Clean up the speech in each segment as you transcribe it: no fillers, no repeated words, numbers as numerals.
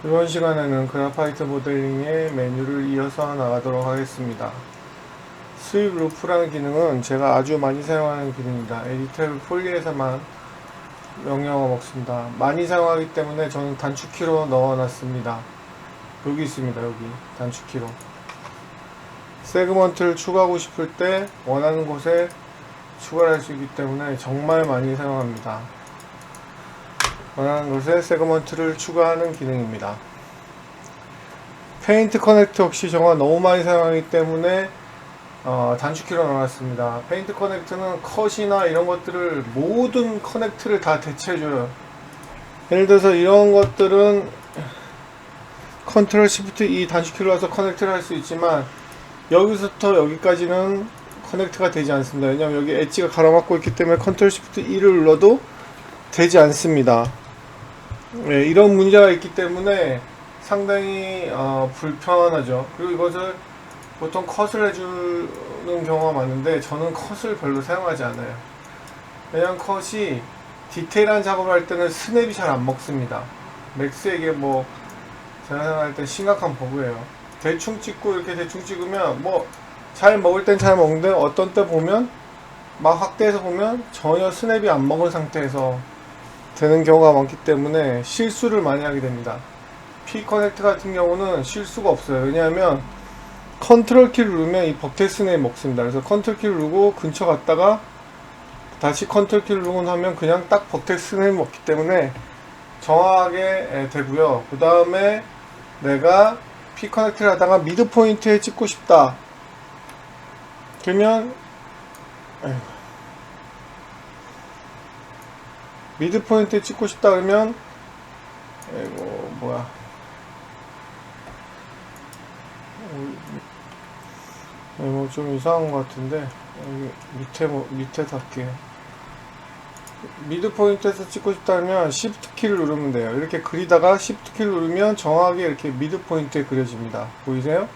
이번 시간에는 그래파이트 모델링의 메뉴를 이어서 나가도록 하겠습니다. 스윕 루프라는 기능은 제가 아주 많이 사용하는 기능입니다. 에디터 폴리에서만 명령어 먹습니다. 많이 사용하기 때문에 저는 단축키로 넣어놨습니다. 여기 있습니다. 여기 단축키로 세그먼트를 추가하고 싶을 때 원하는 곳에 추가를 할 수 있기 때문에 정말 많이 사용합니다. 원하는 곳에 세그먼트를 추가하는 기능입니다. 페인트 커넥트 역시 정말 너무 많이 사용하기 때문에 단축키로 넣어놨습니다. 페인트 커넥트는 컷이나 이런 것들을 모든 커넥트를 다 대체해줘요. 예를 들어서 이런 것들은 컨트롤 시프트 E 단축키로 와서 커넥트를 할 수 있지만 여기서부터 여기까지는 커넥트가 되지 않습니다. 왜냐하면 여기 엣지가 가로막고 있기 때문에 컨트롤 시프트 E를 눌러도 되지 않습니다. 네, 이런 문제가 있기 때문에 상당히 불편하죠. 그리고 이것을 보통 컷을 해주는 경우가 많은데 저는 컷을 별로 사용하지 않아요. 왜냐면 컷이 디테일한 작업을 할 때는 스냅이 잘 안 먹습니다. 맥스에게 뭐 제가 생각할 때 심각한 버그예요. 대충 찍고 이렇게 대충 찍으면 뭐 잘 먹을 땐 잘 먹는데 어떤 때 보면 막 확대해서 보면 전혀 스냅이 안 먹은 상태에서 되는 경우가 많기 때문에 실수를 많이 하게 됩니다. P 커넥트 같은 경우는 실수가 없어요. 왜냐하면 컨트롤 키를 누르면 이 버켓 스냅이 먹습니다. 그래서 컨트롤 키를 누르고 근처 갔다가 다시 컨트롤 키를 누르고 하면 그냥 딱 버켓 스냅이 먹기 때문에 정확하게 되고요. 그 다음에 내가 P 커넥트를 하다가 미드 포인트에 찍고 싶다. 그러면 미드 포인트에 찍고 싶다 그러면 이거 뭐야 뭐 좀 이상한 것 같은데 여기 밑에 닿게 미드 포인트에서 찍고 싶다면 Shift 키를 누르면 돼요. 이렇게 그리다가 Shift 키를 누르면 정확하게 이렇게 미드 포인트에 그려집니다. 보이세요?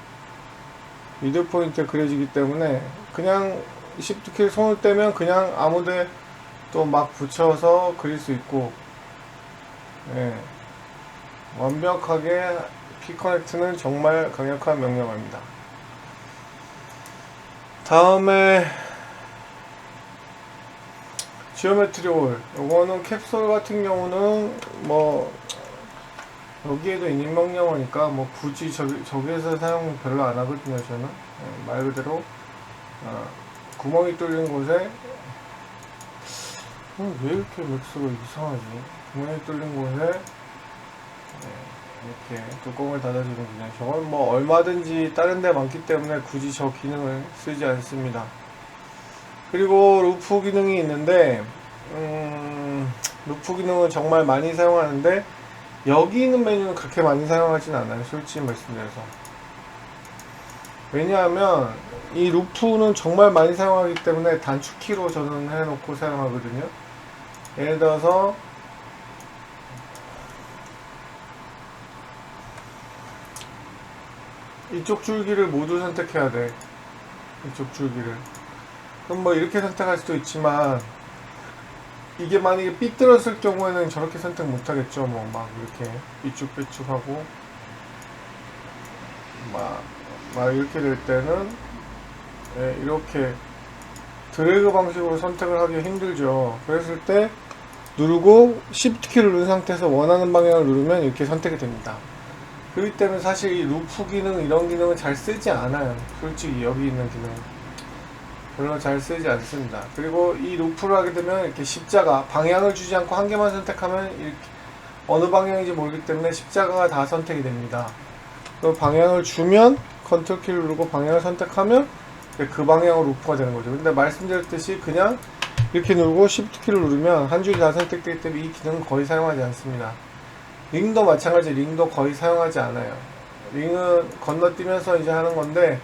미드 포인트에 그려지기 때문에 그냥 Shift 키를 손을 떼면 그냥 아무데 또 막 붙여서 그릴 수 있고, 예, 완벽하게 P 커넥트는 정말 강력한 명령어입니다. 다음에 지오메트리 홀, 요거는 캡솔 같은 경우는 뭐 여기에도 있는 명령어니까 뭐 굳이 저기에서 사용 별로 안 하거든요. 저는 말 그대로 구멍이 뚫린 곳에 왜 이렇게 맥스가 이상하지? 구멍이 뚫린 곳에 이렇게 뚜껑을 닫아주는 기능. 저건 뭐 얼마든지 다른 데 많기 때문에 굳이 저 기능을 쓰지 않습니다. 그리고 루프 기능이 있는데 루프 기능은 정말 많이 사용하는데 여기 있는 메뉴는 그렇게 많이 사용하진 않아요. 솔직히 말씀드려서. 왜냐하면 이 루프는 정말 많이 사용하기 때문에 단축키로 저는 해놓고 사용하거든요. 예를 들어서 이쪽 줄기를 모두 선택해야 돼. 이쪽 줄기를. 그럼 뭐 이렇게 선택할 수도 있지만 이게 만약에 삐뚤었을 경우에는 저렇게 선택 못하겠죠. 뭐 막 이렇게 삐쭉삐쭉하고 막 이렇게 될 때는 이렇게 드래그 방식으로 선택을 하기 힘들죠. 그랬을 때 누르고 Shift 키를 누른 상태에서 원하는 방향을 누르면 이렇게 선택이 됩니다. 그렇기 때문에 사실 이 루프 기능 이런 기능은 잘 쓰지 않아요. 솔직히 여기 있는 기능 별로 잘 쓰지 않습니다. 그리고 이 루프를 하게 되면 이렇게 십자가 방향을 주지 않고 한 개만 선택하면 이렇게 어느 방향인지 모르기 때문에 십자가가 다 선택이 됩니다. 또 방향을 주면 컨트롤 키를 누르고 방향을 선택하면 그 방향으로 루프가 되는 거죠. 근데 말씀드렸듯이 그냥 이렇게 누르고 Shift 키를 누르면 한 줄이 다 선택되기 때문에 이 기능은 거의 사용하지 않습니다. 링도 마찬가지, 링도 거의 사용하지 않아요. 링은 건너뛰면서 이제 하는 건데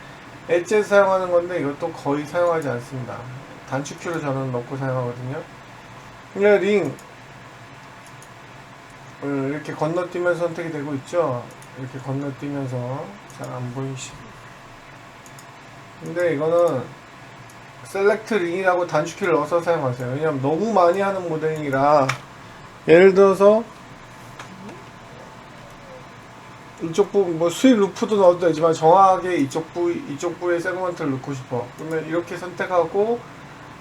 엣지에서 사용하는 건데 이것도 거의 사용하지 않습니다. 단축키로 저는 넣고 사용하거든요. 그냥 링 이렇게 건너뛰면서 선택이 되고 있죠. 이렇게 건너뛰면서 잘 안 보이시고. 근데 이거는 셀렉트 링이라고 단축키를 넣어서 사용하세요. 왜냐면 너무 많이 하는 모델이라 예를 들어서 이쪽 부, 뭐 스윕 루프도 넣어도 되지만 정확하게 이쪽 부에 세그먼트를 넣고 싶어. 그러면 이렇게 선택하고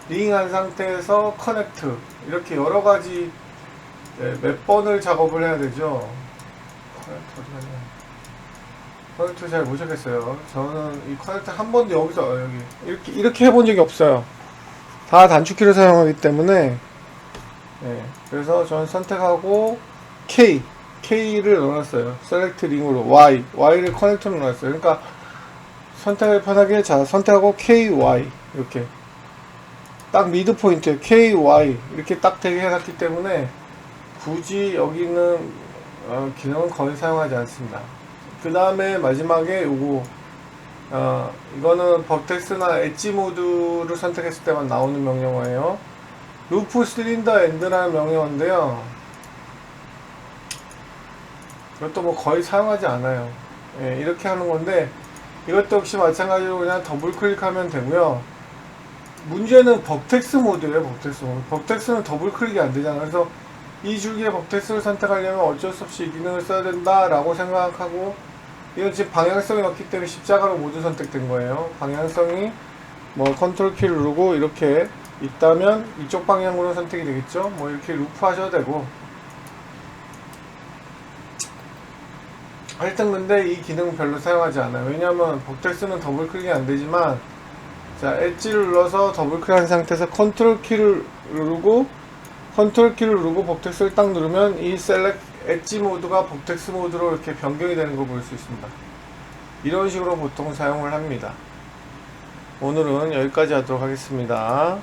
링한 상태에서 커넥트. 이렇게 여러 가지 몇 번을 작업을 해야 되죠. 커넥트 어디 갔냐? 커넥트 잘 모르겠어요. 저는 이 커넥트 한 번도 여기서 여기 이렇게 해본 적이 없어요. 다 단축키를 사용하기 때문에. 그래서 저는 선택하고 K를 넣어놨어요. 셀렉트 링으로 Y를 커넥터로 넣어놨어요. 그러니까 선택을 편하게 자 선택하고 KY 이렇게 딱 미드 포인트에 KY 이렇게 딱 되게 해놨기 때문에 굳이 여기는 기능은 거의 사용하지 않습니다. 그 다음에 마지막에 요거 이거는 버텍스나 엣지 모드를 선택했을 때만 나오는 명령어예요. 루프 실린더 엔드라는 명령어인데요. 이것도 뭐 거의 사용하지 않아요. 이렇게 하는 건데 이것도 역시 마찬가지로 그냥 더블 클릭하면 되고요. 문제는 버텍스 모드예요. 버텍스 모드. 버텍스는 더블 클릭이 안 되잖아요. 그래서 이 줄기의 버텍스를 선택하려면 어쩔 수 없이 이 기능을 써야 된다 라고 생각하고, 이건 지금 방향성이 없기 때문에 십자가로 모두 선택된 거예요. 방향성이 뭐 컨트롤 키를 누르고 이렇게 있다면 이쪽 방향으로 선택이 되겠죠. 뭐 이렇게 루프 하셔도 되고. 하여튼 근데 이 기능 별로 사용하지 않아요. 왜냐하면 버텍스는 더블 클릭이 안 되지만, 자 엣지를 눌러서 더블 클릭한 상태에서 컨트롤 키를 누르고 버텍스를 딱 누르면 이 셀렉 엣지 모드가 버텍스 모드로 이렇게 변경이 되는 걸 볼 수 있습니다. 이런 식으로 보통 사용을 합니다. 오늘은 여기까지 하도록 하겠습니다.